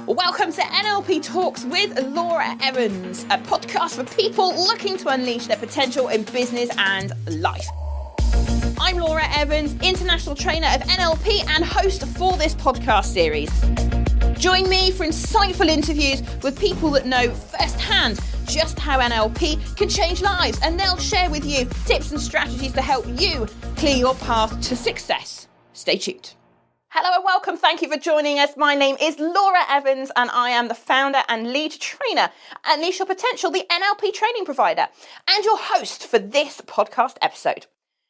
Welcome to NLP Talks with Laura Evans, a podcast for people looking to unleash their potential in business and life. I'm Laura Evans, international trainer of NLP and host for this podcast series. Join me for insightful interviews with people that know firsthand just how NLP can change lives, and they'll share with you tips and strategies to help you clear your path to success. Stay tuned. Hello and welcome. Thank you for joining us. My name is Laura Evans and I am the founder and lead trainer at Unleash Your Potential, the NLP training provider, and your host for this podcast episode.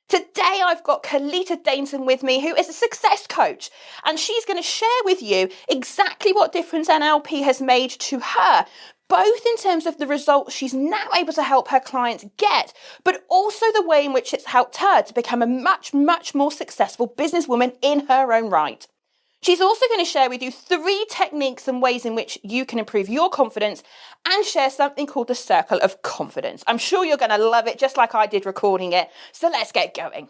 Today I've got Colita Dainton with me, who is a success coach, and she's going to share with you exactly what difference NLP has made to her, both in terms of the results she's now able to help her clients get, but also the way in which it's helped her to become a much, much more successful businesswoman in her own right. She's also going to share with you 3 techniques and ways in which you can improve your confidence and share something called the circle of confidence. I'm sure you're going to love it, just like I did recording it. So let's get going.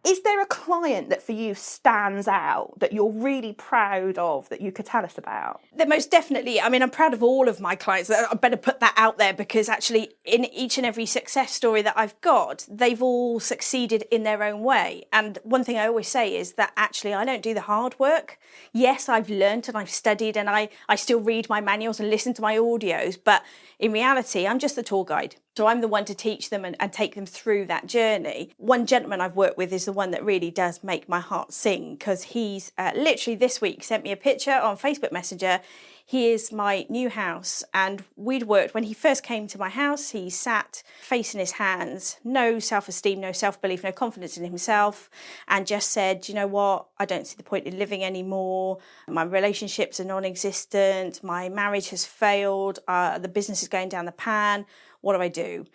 Is there a client that for you stands out that you're really proud of that you could tell us about? There most definitely. I mean, I'm proud of all of my clients. I better put that out there because actually in each and every success story that I've got, they've all succeeded in their own way. And one thing I always say is that actually I don't do the hard work. Yes, I've learned and I've studied and I still read my manuals and listen to my audios, but in reality, I'm just the tour guide. So I'm the one to teach them and take them through that journey. One gentleman I've worked with is the one that really does make my heart sing, because he's literally this week sent me a picture on Facebook Messenger. Here's my new house, and we'd worked, when he first came to my house, he sat face in his hands, no self-esteem, no self-belief, no confidence in himself, and just said, you know what, I don't see the point in living anymore. My relationships are non-existent. My marriage has failed. The business is going down the pan. What do I do?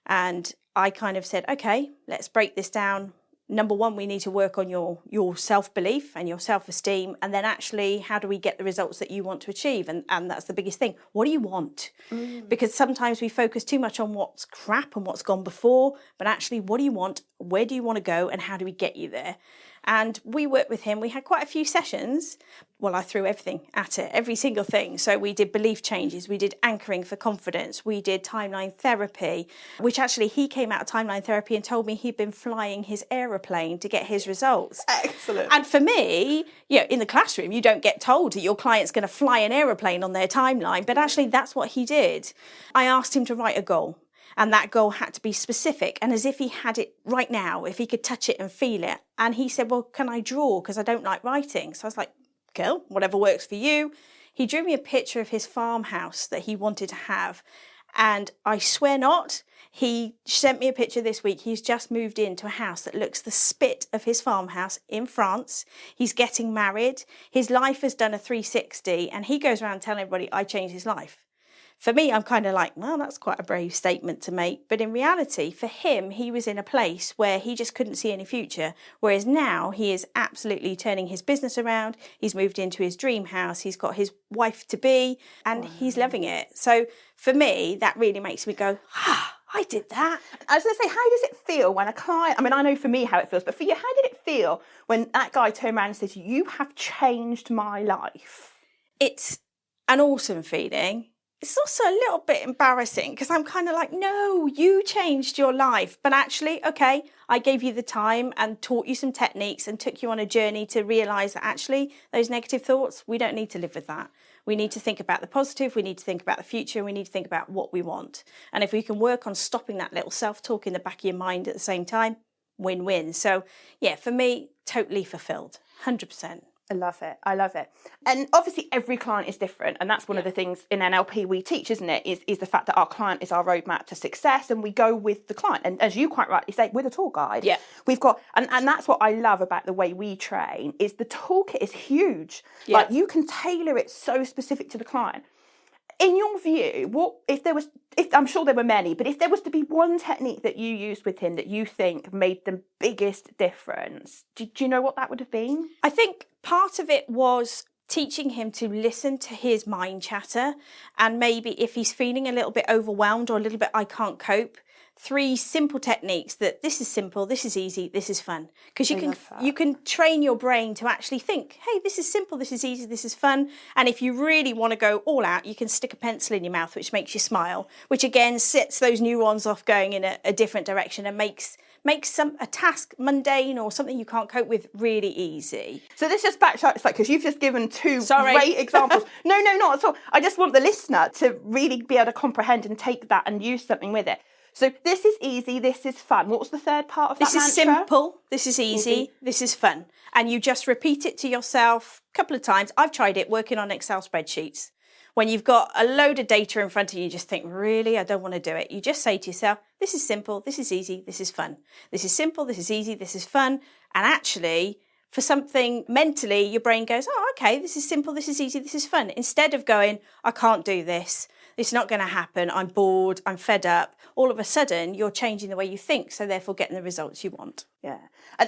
And I kind of said, okay, let's break this down. Number 1, we need to work on your self-belief and your self-esteem. And then actually, how do we get the results that you want to achieve? And that's the biggest thing. What do you want? Because sometimes we focus too much on what's crap and what's gone before. But actually, what do you want? Where do you want to go? And how do we get you there? And we worked with him. We had quite a few sessions. Well, I threw everything at it, every single thing. So we did belief changes. We did anchoring for confidence. We did timeline therapy, which actually he came out of timeline therapy and told me he'd been flying his aeroplane to get his results. Excellent. And for me, in the classroom, you don't get told that your client's going to fly an aeroplane on their timeline. But actually, that's what he did. I asked him to write a goal. And that goal had to be specific and as if he had it right now, if he could touch it and feel it. And he said, well, can I draw? Because I don't like writing. So I was like, cool, whatever works for you. He drew me a picture of his farmhouse that he wanted to have. And I swear not, he sent me a picture this week. He's just moved into a house that looks the spit of his farmhouse in France. He's getting married. His life has done a 360 and he goes around telling everybody, I changed his life. For me, I'm kind of like, well, that's quite a brave statement to make. But in reality, for him, he was in a place where he just couldn't see any future. Whereas now he is absolutely turning his business around. He's moved into his dream house. He's got his wife to be and he's loving it. So for me, that really makes me go, I did that. I was going to say, how does it feel when a client, I mean, I know for me how it feels, but for you, how did it feel when that guy turned around and said, you have changed my life? It's an awesome feeling. It's also a little bit embarrassing because I'm kind of like, no, you changed your life. But actually, okay, I gave you the time and taught you some techniques and took you on a journey to realise that actually those negative thoughts, we don't need to live with that. We need to think about the positive, we need to think about the future, and we need to think about what we want. And if we can work on stopping that little self-talk in the back of your mind at the same time, win-win. So yeah, for me, totally fulfilled, 100%. I love it. I love it. And obviously every client is different. And that's one of the things in NLP we teach, isn't it? Is the fact that our client is our roadmap to success and we go with the client. And as you quite rightly say, we're the tour guide. Yeah. We've got, and that's what I love about the way we train, is the toolkit is huge. Yeah. Like you can tailor it so specific to the client. In your view, what if I'm sure there were many, but if there was to be one technique that you used with him that you think made the biggest difference, do you know what that would have been? I think part of it was teaching him to listen to his mind chatter, and maybe if he's feeling a little bit overwhelmed or a little bit I can't cope, 3 simple techniques that this is simple, this is easy, this is fun. Because you can train your brain to actually think, hey, this is simple, this is easy, this is fun. And if you really want to go all out, you can stick a pencil in your mouth, which makes you smile, which again sets those neurons off going in a different direction and makes a task mundane or something you can't cope with really easy. So this just backtracks, like, because you've just given 2 great examples. No, not at all. I just want the listener to really be able to comprehend and take that and use something with it. So this is easy, this is fun. What was the third part of that mantra? This is simple, this is easy, this is fun. And you just repeat it to yourself a couple of times. I've tried it working on Excel spreadsheets. When you've got a load of data in front of you, you just think, really, I don't want to do it. You just say to yourself, this is simple, this is easy, this is fun. This is simple, this is easy, this is fun. And actually, for something mentally, your brain goes, oh, okay, this is simple, this is easy, this is fun. Instead of going, I can't do this. It's not going to happen. I'm bored. I'm fed up. All of a sudden, you're changing the way you think. So therefore getting the results you want. Yeah.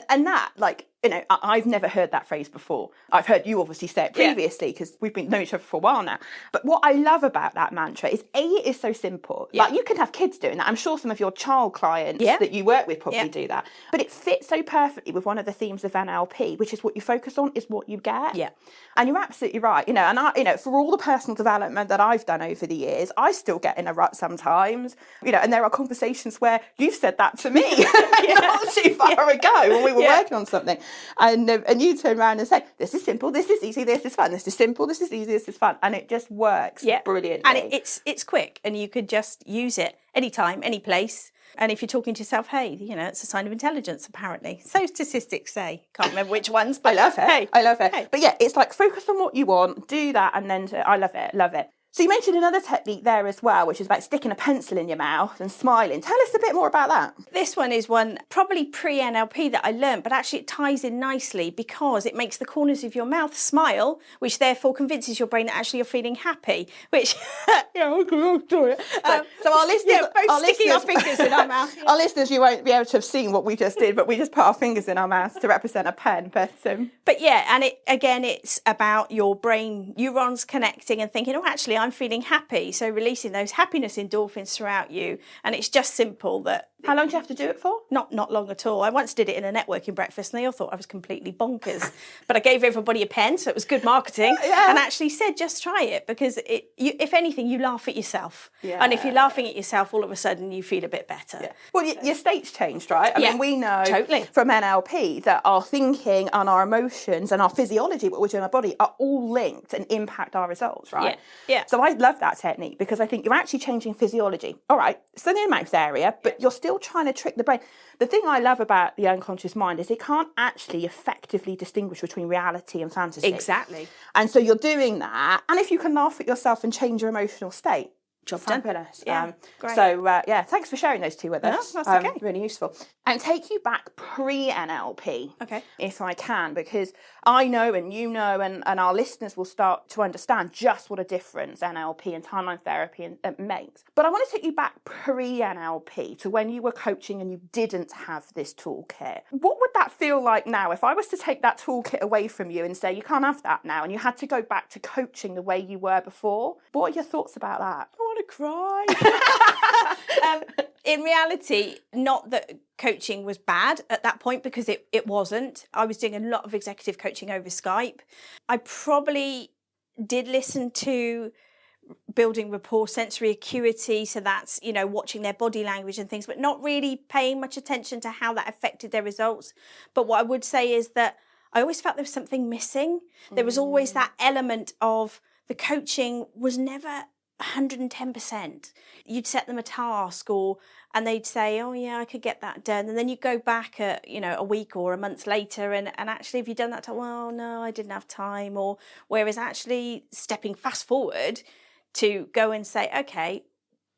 And that, like, you know, I've never heard that phrase before. I've heard you obviously say it previously because we've been knowing each other for a while now. But what I love about that mantra is, A, it is so simple. Like, you can have kids doing that. I'm sure some of your child clients that you work with probably do that. But it fits so perfectly with one of the themes of NLP, which is what you focus on is what you get. Yeah. And you're absolutely right. You know, and for all the personal development that I've done over the years, I still get in a rut sometimes. You know, and there are conversations where you've said that to me not too far ago when we were working on something. And you turn around and say, this is simple, this is easy, this is fun, this is simple, this is easy, this is fun. And it just works brilliantly. And it's quick and you could just use it anytime, any place. And if you're talking to yourself, hey, you know, it's a sign of intelligence, apparently. So statistics say. Can't remember which ones, but I love it. Hey, I love it. Hey. But yeah, it's like focus on what you want, do that, and then I love it, love it. So you mentioned another technique there as well, which is about sticking a pencil in your mouth and smiling. Tell us a bit more about that. This one is one probably pre-NLP that I learned, but actually it ties in nicely because it makes the corners of your mouth smile, which therefore convinces your brain that actually you're feeling happy, which, so our listeners... both sticking our fingers in our mouth. Our listeners, you won't be able to have seen what we just did, but we just put our fingers in our mouths to represent a pen. But yeah, and it's about your brain neurons connecting and thinking, oh, actually, I'm feeling happy. So releasing those happiness endorphins throughout you. And it's just simple that... How long do you have to do it for? Not long at all. I once did it in a networking breakfast and they all thought I was completely bonkers. But I gave everybody a pen, so it was good marketing. And actually said, just try it because if anything, you laugh at yourself. Yeah. And if you're laughing at yourself, all of a sudden you feel a bit better. Yeah. Well, your state's changed, right? I mean, we know from NLP that our thinking and our emotions and our physiology, what we do in our body, are all linked and impact our results, right? Yeah. So I love that technique because I think you're actually changing physiology. All right, it's in the mouth area, but you're still trying to trick the brain. The thing I love about the unconscious mind is it can't actually effectively distinguish between reality and fantasy. Exactly. And so you're doing that. And if you can laugh at yourself and change your emotional state, job done. Fabulous. Great. So, thanks for sharing those two with us. That's okay. Really useful. And take you back pre-NLP, okay, if I can, because I know and you know and our listeners will start to understand just what a difference NLP and timeline therapy makes. But I want to take you back pre-NLP to when you were coaching and you didn't have this toolkit. What would that feel like now if I was to take that toolkit away from you and say you can't have that now and you had to go back to coaching the way you were before? What are your thoughts about that? I want to cry. In reality, not that coaching was bad at that point because it wasn't. I was doing a lot of executive coaching over Skype. I probably did listen to building rapport, sensory acuity, so that's, you know, watching their body language and things, but not really paying much attention to how that affected their results. But what I would say is that I always felt there was something missing. There was always that element of the coaching was never 110%. You'd set them a task and they'd say, oh yeah, I could get that done. And then you go back a week or a month later and actually if you've done that, well, no, I didn't have time. Or whereas actually stepping fast forward to go and say, okay,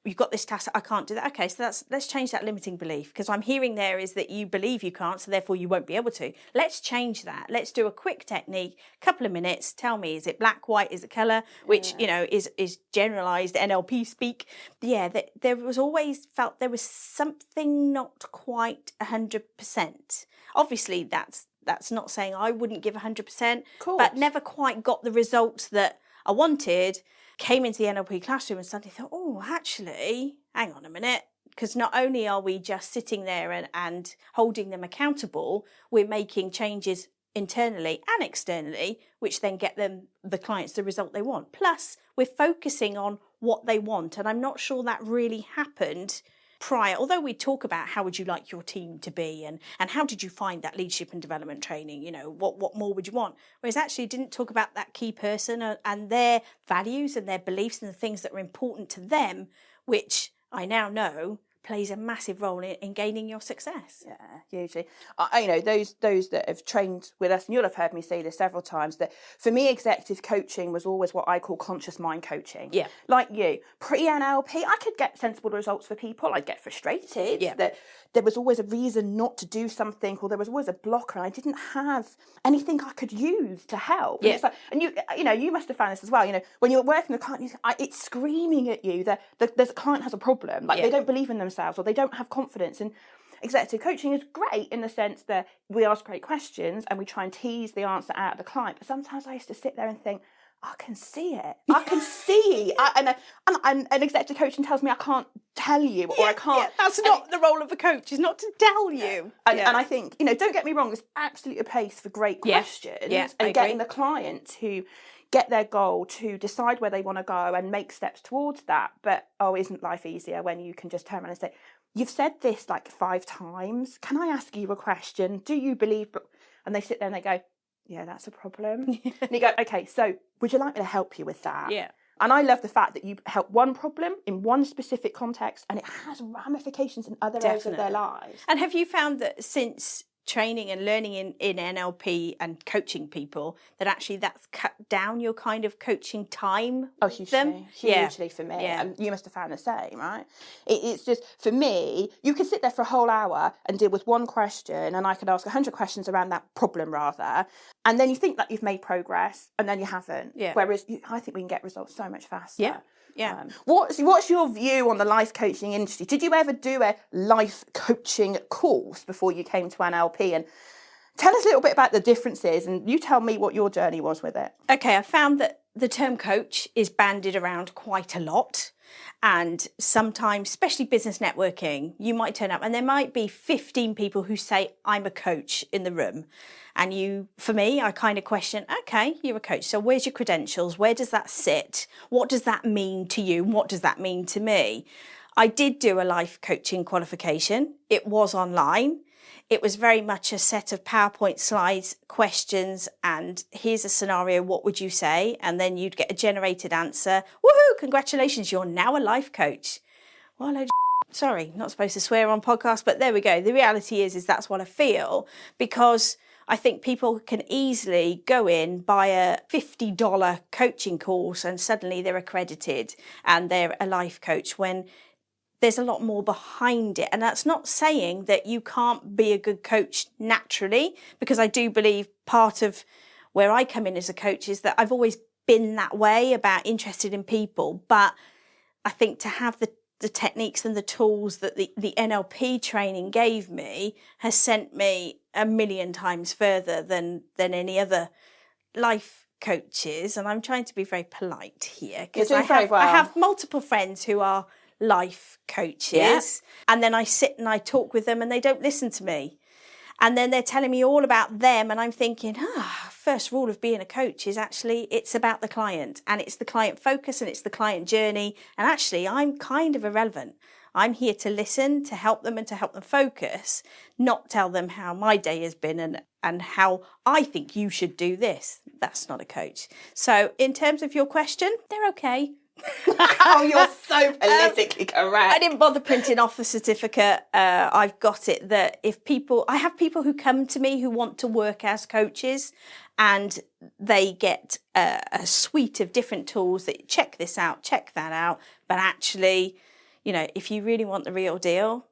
you've got this task, I can't do that. Okay, so let's change that limiting belief because I'm hearing there is that you believe you can't, so therefore you won't be able to. Let's change that. Let's do a quick technique, couple of minutes. Tell me, is it black, white, is it colour? Which, you know, is generalised NLP speak. Yeah, there was always felt there was something not quite 100%. Obviously, that's not saying I wouldn't give 100%, but never quite got the results that I wanted. Came into the NLP classroom and suddenly thought, oh, actually, hang on a minute, because not only are we just sitting there and holding them accountable, we're making changes internally and externally, which then get the clients the result they want. Plus, we're focusing on what they want. And I'm not sure that really happened prior, although we talk about how would you like your team to be and how did you find that leadership and development training, what more would you want? Whereas actually didn't talk about that key person and their values and their beliefs and the things that are important to them, which I now know plays a massive role in gaining your success. Yeah, hugely. Those that have trained with us, and you'll have heard me say this several times, that for me, executive coaching was always what I call conscious mind coaching. Yeah. Like you, pre-NLP, I could get sensible results for people. I'd get frustrated that there was always a reason not to do something, or there was always a blocker, and I didn't have anything I could use to help. Yeah. And it's like, and you must have found this as well. When you're working with a client, it's screaming at you that there's a client has a problem, like they don't believe in themselves or they don't have confidence. And executive coaching is great in the sense that we ask great questions and we try and tease the answer out of the client. But sometimes I used to sit there and think, I can see it. I can see. And executive coaching tells me I can't tell you, or I can't. Yeah, that's not the role of a coach, is not to tell you. And I think, don't get me wrong, there's absolutely a place for great questions and getting the client to get their goal, to decide where they want to go and make steps towards that. But, isn't life easier when you can just turn around and say, you've said this like 5 times. Can I ask you a question? Do you believe? And they sit there and they go, yeah, that's a problem. And you go, okay, so would you like me to help you with that? Yeah. And I love the fact that you help one problem in one specific context and it has ramifications in other areas of their lives. And have you found that since training and learning in NLP and coaching people, that actually that's cut down your kind of coaching time? Oh, hugely for me. Yeah. And you must have found the same, right? It's just, for me, you could sit there for a whole hour and deal with one question, and I could ask 100 questions around that problem rather, and then you think that you've made progress and then you haven't. Yeah. Whereas I think we can get results so much faster. Yeah. Yeah. What's your view on the life coaching industry? Did you ever do a life coaching course before you came to NLP? And tell us a little bit about the differences, and you tell me what your journey was with it. Okay, I found that the term coach is bandied around quite a lot. And sometimes, especially business networking, you might turn up and there might be 15 people who say, I'm a coach in the room. And for me, I kind of question, okay, you're a coach. So where's your credentials? Where does that sit? What does that mean to you? And what does that mean to me? I did do a life coaching qualification. It was online. It was very much a set of PowerPoint slides, questions, and here's a scenario, what would you say? And then you'd get a generated answer. Woohoo, congratulations, you're now a life coach. Well, sorry, not supposed to swear on podcasts, but there we go. The reality is that's what I feel, because I think people can easily go in, buy a $50 coaching course, and suddenly they're accredited and they're a life coach, when there's a lot more behind it. And that's not saying that you can't be a good coach naturally, because I do believe part of where I come in as a coach is that I've always been that way, about interested in people. But I think to have the techniques and the tools that the NLP training gave me has sent me a million times further than any other life coaches. And I'm trying to be very polite here, because I have multiple friends who are life coaches, and then I sit and I talk with them and they don't listen to me, and then they're telling me all about them, and I'm thinking, first rule of being a coach is actually it's about the client, and it's the client focus, and it's the client journey, and actually I'm kind of irrelevant. I'm here to listen, to help them, and to help them focus, not tell them how my day has been and how I think you should do this. That's not a coach. So in terms of your question, they're okay. Oh, you're so politically correct. I didn't bother printing off the certificate. I've got it that I have people who come to me who want to work as coaches, and they get a suite of different tools that check this out, check that out. But actually, if you really want the real deal,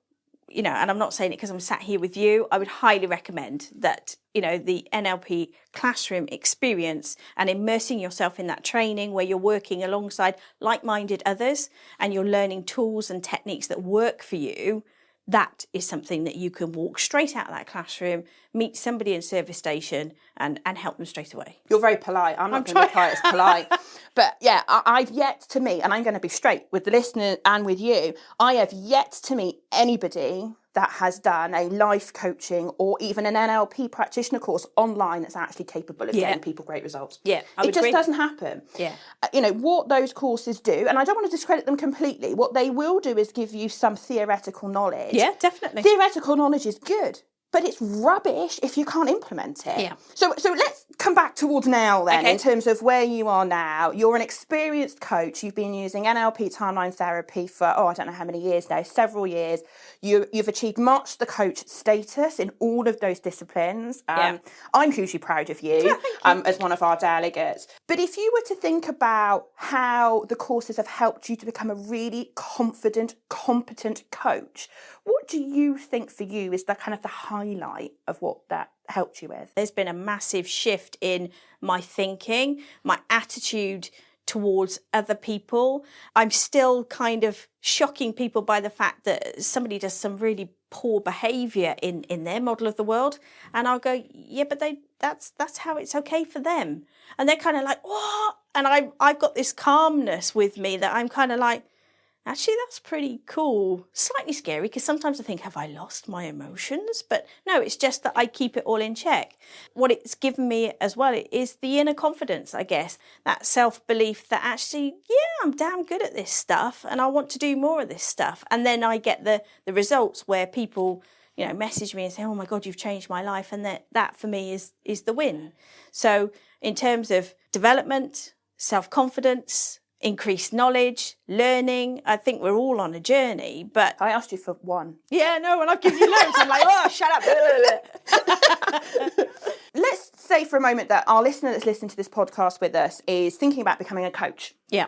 and I'm not saying it because I'm sat here with you, I would highly recommend that, the NLP classroom experience and immersing yourself in that training where you're working alongside like-minded others and you're learning tools and techniques that work for you, that is something that you can walk straight out of that classroom, meet somebody in service station and help them straight away. You're very polite. I'm not going to reply as polite. But yeah, I've yet to meet, and I'm going to be straight with the listener and with you, I have yet to meet anybody that has done a life coaching or even an NLP practitioner course online that's actually capable of getting people great results. Yeah, it just doesn't happen. Yeah. You know, what those courses do, and I don't want to discredit them completely, what they will do is give you some theoretical knowledge. Yeah, definitely. Theoretical knowledge is good, but it's rubbish if you can't implement it. Yeah. So let's come back towards now then, in terms of where you are now. You're an experienced coach. You've been using NLP timeline therapy for, I don't know how many years now, several years. You've achieved Master the Coach status in all of those disciplines. I'm hugely proud of you, as one of our delegates. But if you were to think about how the courses have helped you to become a really confident, competent coach, what do you think for you is the kind of the highlight of what that helped you with? There's been a massive shift in my thinking, my attitude towards other people. I'm still kind of shocking people by the fact that somebody does some really poor behaviour in their model of the world, and I'll go, yeah, but that's how it's okay for them. And they're kind of like, what? And I've got this calmness with me that I'm kind of like, actually, that's pretty cool. Slightly scary, because sometimes I think, have I lost my emotions? But no, it's just that I keep it all in check. What it's given me as well is the inner confidence, I guess, that self-belief that actually, yeah, I'm damn good at this stuff and I want to do more of this stuff. And then I get the results where people, you know, message me and say, oh my God, you've changed my life. And that for me is the win. So in terms of development, self-confidence, increased knowledge, learning. I think we're all on a journey, but... I asked you for one. Yeah, no, and I've given you loads. I'm like, oh, shut up. Let's say for a moment that our listener that's listening to this podcast with us is thinking about becoming a coach. Yeah.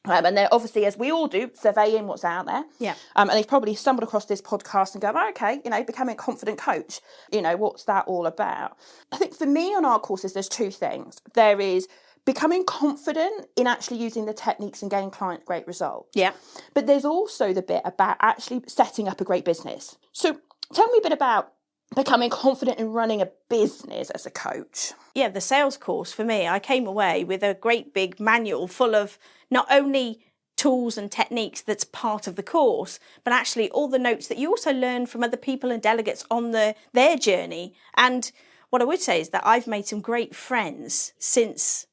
And they're obviously, as we all do, surveying what's out there. Yeah. And they've probably stumbled across this podcast and go, oh, okay, you know, becoming a confident coach. You know, what's that all about? I think for me on our courses, there's two things. There is becoming confident in actually using the techniques and getting client great results. Yeah. But there's also the bit about actually setting up a great business. So tell me a bit about becoming confident in running a business as a coach. Yeah, the sales course for me, I came away with a great big manual full of not only tools and techniques that's part of the course, but actually all the notes that you also learn from other people and delegates on their journey. And what I would say is that I've made some great friends since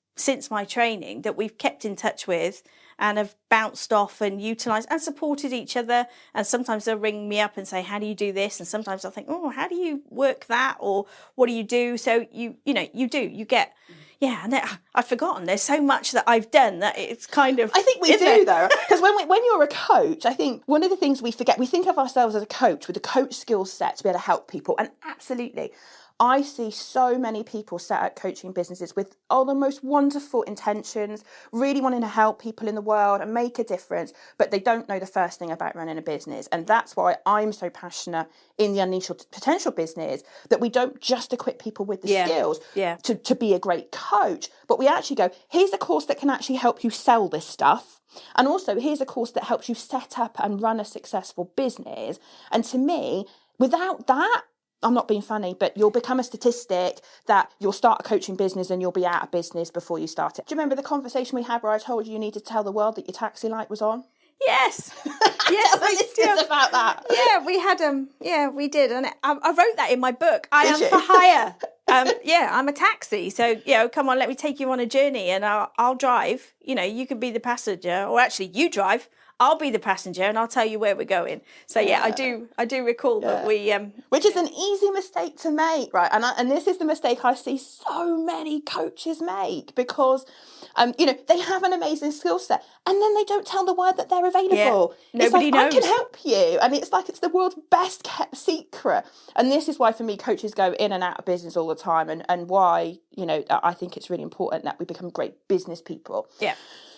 my training that we've kept in touch with and have bounced off and utilised and supported each other. And sometimes they'll ring me up and say, how do you do this? And sometimes I'll think, oh, how do you work that? Or what do you do? So you get, yeah, and I've forgotten. There's so much that I've done that it's kind of... I think we do, though, because when you're a coach, I think one of the things we forget, we think of ourselves as a coach with a coach skill set to be able to help people. And absolutely, I see so many people set up coaching businesses with the most wonderful intentions, really wanting to help people in the world and make a difference, but they don't know the first thing about running a business. And that's why I'm so passionate in the Unleash Your Potential business, that we don't just equip people with the skills to be a great coach, but we actually go, here's a course that can actually help you sell this stuff. And also, here's a course that helps you set up and run a successful business. And to me, without that, I'm not being funny, but you'll become a statistic that you'll start a coaching business and you'll be out of business before you start it. Do you remember the conversation we had where I told you needed to tell the world that your taxi light was on? Yes. Yes, Tell the listeners about that. Yeah, we had we did, and I wrote that in my book. I am for hire. I'm a taxi, so come on, let me take you on a journey, and I'll drive. You know, you can be the passenger, or actually, you drive. I'll be the passenger, and I'll tell you where we're going. So I do recall that we which is an easy mistake to make, right? And this is the mistake I see so many coaches make, because they have an amazing skill set, and then they don't tell the world that they're available. Yeah. Nobody knows. I can help you, and it's like it's the world's best kept secret. And this is why, for me, coaches go in and out of business all the time, and why I think it's really important that we become great business people. Yeah.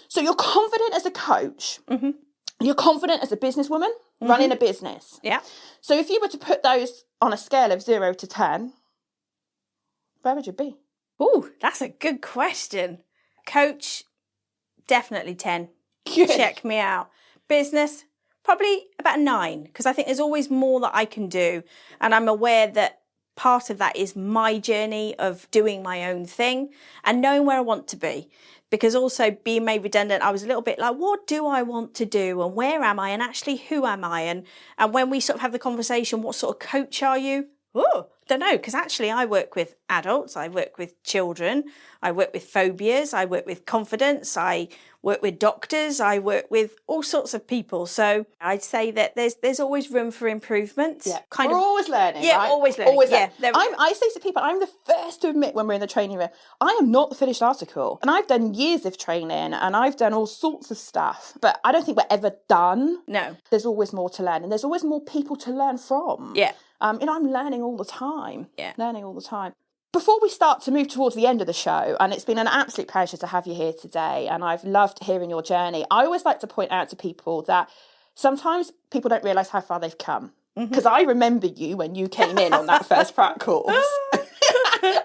So you're confident as a coach. Mm-hmm. You're confident as a businesswoman running a business. Yeah. So if you were to put those on a scale of 0 to 10, where would you be? Oh, that's a good question. Coach, definitely 10. Good. Check me out. Business, Probably about a 9, because I think there's always more that I can do. And I'm aware that part of that is my journey of doing my own thing and knowing where I want to be. Because also being made redundant, I was a little bit like, what do I want to do and where am I and actually who am I? And when we sort of have the conversation, what sort of coach are you? Oh, don't know, because actually I work with adults, I work with children, I work with phobias, I work with confidence, I work with doctors, I work with all sorts of people. So I'd say that there's always room for improvement. Yeah, we're always learning. Yeah, right? always learning. Always yeah, learning. I say to people, I'm the first to admit when we're in the training room, I am not the finished article. And I've done years of training and I've done all sorts of stuff, but I don't think we're ever done. No. There's always more to learn and there's always more people to learn from. Yeah. I'm learning all the time. Yeah. Learning all the time. Before we start to move towards the end of the show, and it's been an absolute pleasure to have you here today, and I've loved hearing your journey, I always like to point out to people that sometimes people don't realise how far they've come. Because I remember you when you came in on that first prac course,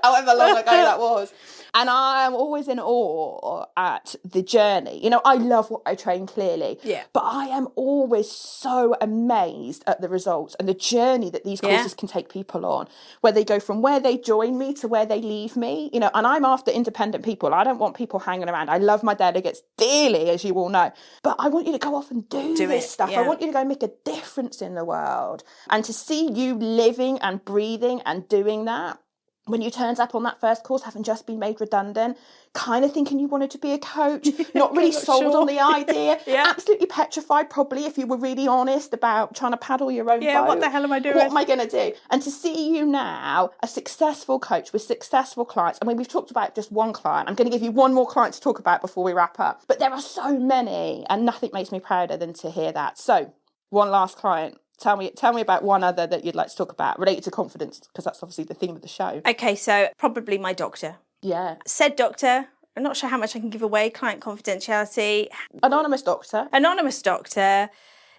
however long ago that was. And I'm always in awe at the journey. You know, I love what I train clearly. Yeah. But I am always so amazed at the results and the journey that these courses can take people on. Where they go from where they join me to where they leave me. You know, and I'm after independent people. I don't want people hanging around. I love my delegates dearly, as you all know. But I want you to go off and do this stuff. Yeah. I want you to go make a difference in the world. And to see you living and breathing and doing that. When you turned up on that first course, having just been made redundant, kind of thinking you wanted to be a coach, not really sold on the idea, absolutely petrified probably if you were really honest about trying to paddle your own boat. Yeah, what the hell am I doing? What am I going to do? And to see you now, a successful coach with successful clients. I mean, we've talked about just one client. I'm going to give you one more client to talk about before we wrap up. But there are so many and nothing makes me prouder than to hear that. So, one last client. Tell me about one other that you'd like to talk about related to confidence, because that's obviously the theme of the show. Okay, so probably my doctor. Yeah. Said doctor, I'm not sure how much I can give away, client confidentiality. Anonymous doctor. Anonymous doctor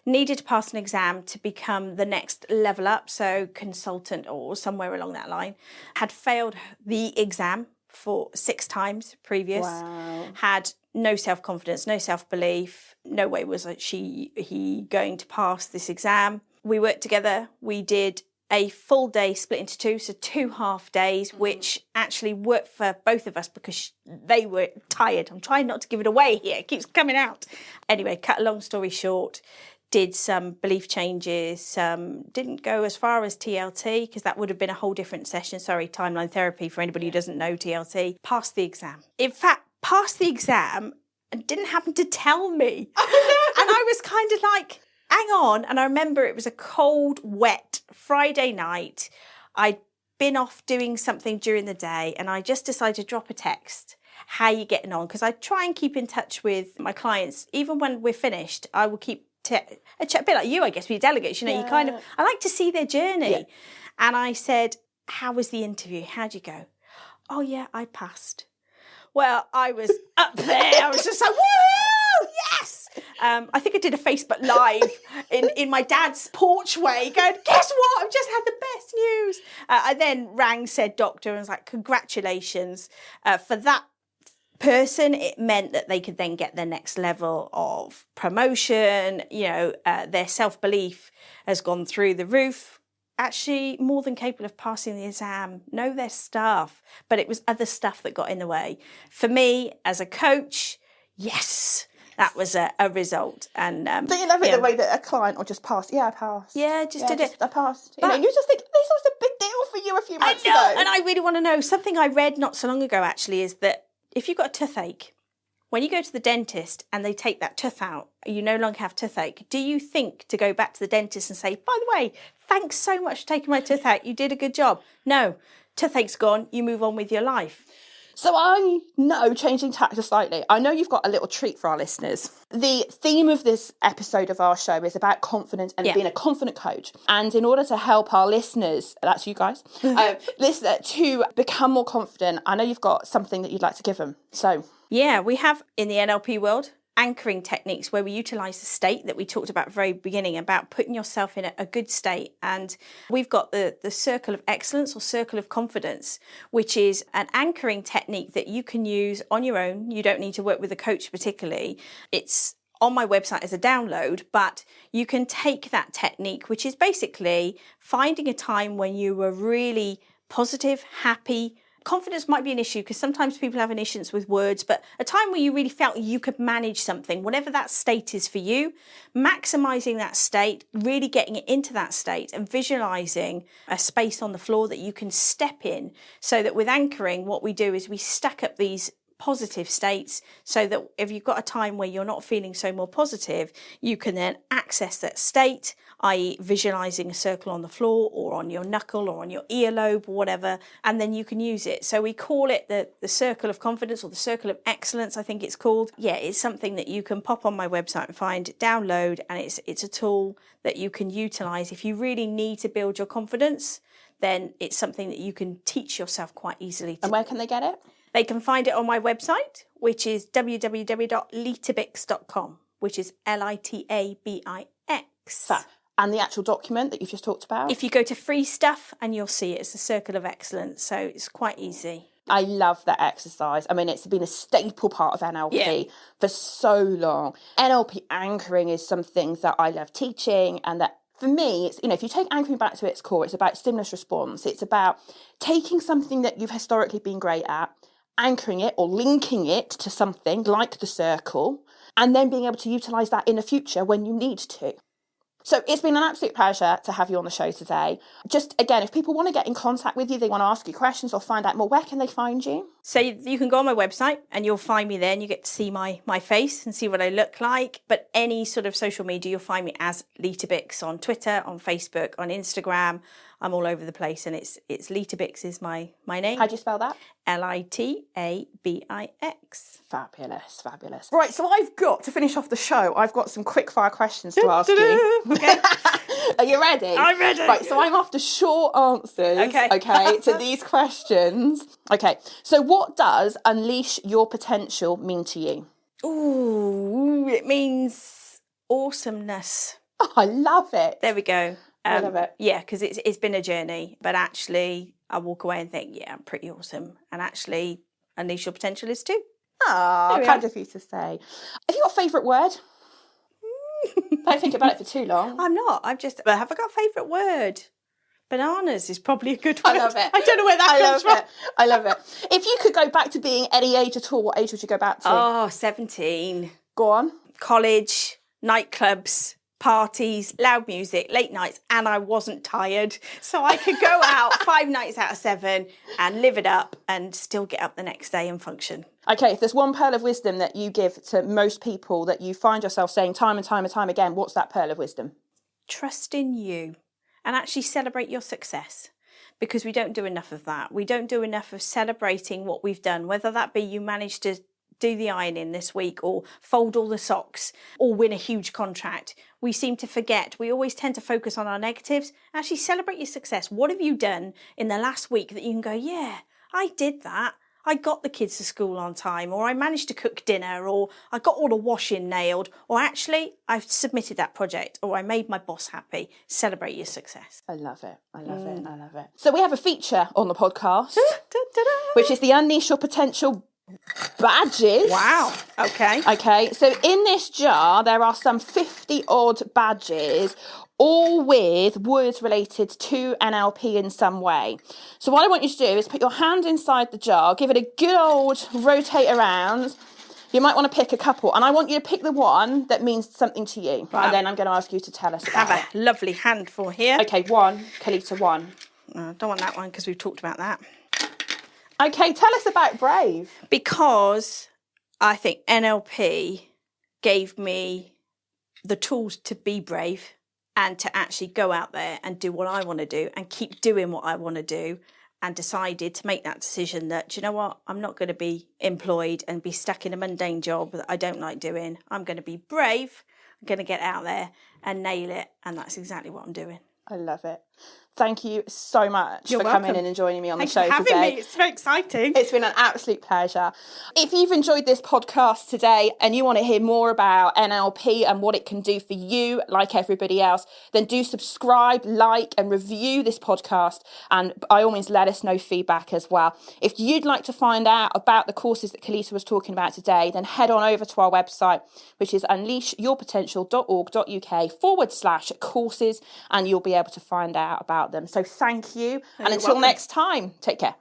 needed to pass an exam to become the next level up, so consultant or somewhere along that line. Had failed the exam for 6 times previous. Wow. Had no self-confidence, no self-belief. No way was he going to pass this exam. We worked together. We did a full day split into 2, so 2 half days, which actually worked for both of us because they were tired. I'm trying not to give it away here. It keeps coming out. Anyway, cut a long story short, did some belief changes, didn't go as far as TLT because that would have been a whole different session. Sorry, timeline therapy for anybody who doesn't know TLT. Passed the exam. In fact, passed the exam and didn't happen to tell me. And I was kind of like, hang on. And I remember it was a cold, wet Friday night. I'd been off doing something during the day and I just decided to drop a text. How you getting on? Because I try and keep in touch with my clients. Even when we're finished, I will keep a chat, a bit like you, I guess, with your delegates. You know, you kind of, I like to see their journey. Yeah. And I said, how was the interview? How'd you go? Oh, yeah, I passed. Well, I was up there. I was just like, woo, yes. I think I did a Facebook Live in my dad's porchway going, guess what? I've just had the best news. I then rang said doctor and was like, congratulations. For that person, it meant that they could then get their next level of promotion. You know, their self-belief has gone through the roof. Actually more than capable of passing the exam, know their stuff, but it was other stuff that got in the way. For me, as a coach, yes, that was a result. And don't you love it the way that a client will just pass? Yeah, I passed. Yeah, just did it. I passed. You just think, this was a big deal for you a few months ago. And I really want to know, something I read not so long ago actually is that if you've got a toothache, when you go to the dentist and they take that tooth out, you no longer have toothache. Do you think to go back to the dentist and say, by the way, thanks so much for taking my tooth out. You did a good job. No, toothache's gone. You move on with your life. So I know, changing tack slightly, I know you've got a little treat for our listeners. The theme of this episode of our show is about confidence and being a confident coach. And in order to help our listeners, that's you guys, listener, to become more confident, I know you've got something that you'd like to give them. So yeah, we have in the NLP world anchoring techniques where we utilize the state that we talked about at the very beginning about putting yourself in a good state. And we've got the circle of excellence or circle of confidence, which is an anchoring technique that you can use on your own. You don't need to work with a coach particularly. It's on my website as a download, but you can take that technique, which is basically finding a time when you were really positive, happy. Confidence might be an issue because sometimes people have an issue with words, but a time where you really felt you could manage something, whatever that state is for you, maximizing that state, really getting it into that state and visualizing a space on the floor that you can step in, so that with anchoring, what we do is we stack up these positive states so that if you've got a time where you're not feeling so more positive, you can then access that state, i.e. visualizing a circle on the floor or on your knuckle or on your earlobe or whatever, and then you can use it. So we call it the circle of confidence, or the circle of excellence, I think it's called. Yeah, it's something that you can pop on my website and find, download, and it's a tool that you can utilize if you really need to build your confidence. Then it's something that you can teach yourself quite easily. And where can they get it? They can find it on my website, which is www.litabix.com, which is Litabix. And the actual document that you've just talked about? If you go to free stuff, and you'll see it's the Circle of Excellence, so it's quite easy. I love that exercise. I mean, it's been a staple part of NLP for so long. NLP anchoring is something that I love teaching, and that for me, it's, if you take anchoring back to its core, it's about stimulus response. It's about taking something that you've historically been great at, anchoring it or linking it to something like the circle, and then being able to utilise that in the future when you need to. So it's been an absolute pleasure to have you on the show today. Just again, if people want to get in contact with you, they want to ask you questions or find out more, where can they find you? So you can go on my website and you'll find me there, and you get to see my face and see what I look like. But any sort of social media, you'll find me as Litabix on Twitter, on Facebook, on Instagram. I'm all over the place, and it's Litabix is my name. How do you spell that? Litabix. Fabulous, fabulous. Right, so I've got, to finish off the show, I've got some quick fire questions to ask you. Okay. Are you ready? I'm ready. Right, so I'm after short answers, okay, to these questions. Okay, so what does unleash your potential mean to you? Ooh, it means awesomeness. Oh, I love it. There we go. I love it. Yeah, because it's been a journey, but actually I walk away and think, yeah, I'm pretty awesome. And actually, unleash your potential is too. Oh, kind of you to say. Have you got a favourite word? Don't think about it for too long. I'm not. Have I got a favourite word? Bananas is probably a good word. I love it. I don't know where that comes from. I love it. If you could go back to being any age at all, what age would you go back to? Oh, 17. Go on. College, nightclubs, parties, loud music, late nights, and I wasn't tired. So I could go out 5 nights out of 7 and live it up and still get up the next day and function. Okay, if there's one pearl of wisdom that you give to most people that you find yourself saying time and time and time again, what's that pearl of wisdom? Trust in you and actually celebrate your success, because we don't do enough of that. We don't do enough of celebrating what we've done, whether that be you managed to do the ironing this week or fold all the socks or win a huge contract. We seem to forget. We always tend to focus on our negatives. Actually celebrate your success. What have you done in the last week that you can go, yeah, I did that. I got the kids to school on time, or I managed to cook dinner, or I got all the washing nailed, or actually I've submitted that project, or I made my boss happy. Celebrate your success. I love it. I love it. I love it. So we have a feature on the podcast, which is the Unleash Your Potential badges. Wow. Okay. Okay. So in this jar, there are some 50 odd badges, all with words related to NLP in some way. So what I want you to do is put your hand inside the jar, give it a good old rotate around. You might want to pick a couple, and I want you to pick the one that means something to you. Right. And then I'm going to ask you to tell us about it. Have a lovely handful here. Okay, one. Colita, one. Don't want that one because we've talked about that. Okay, tell us about Brave. Because I think NLP gave me the tools to be brave and to actually go out there and do what I want to do and keep doing what I want to do, and decided to make that decision that, do you know what, I'm not going to be employed and be stuck in a mundane job that I don't like doing. I'm going to be brave. I'm going to get out there and nail it. And that's exactly what I'm doing. I love it. Thank you so much You're for coming welcome. in and joining me on Thanks the show for having today. me. It's very exciting. It's been an absolute pleasure. If you've enjoyed this podcast today and you want to hear more about NLP and what it can do for you, like everybody else, then do subscribe, like, and review this podcast. And by all means, let us know feedback as well. If you'd like to find out about the courses that Colita was talking about today, then head on over to our website, which is unleashyourpotential.org.uk/courses, and you'll be able to find out about them. So thank you. And until next time, take care.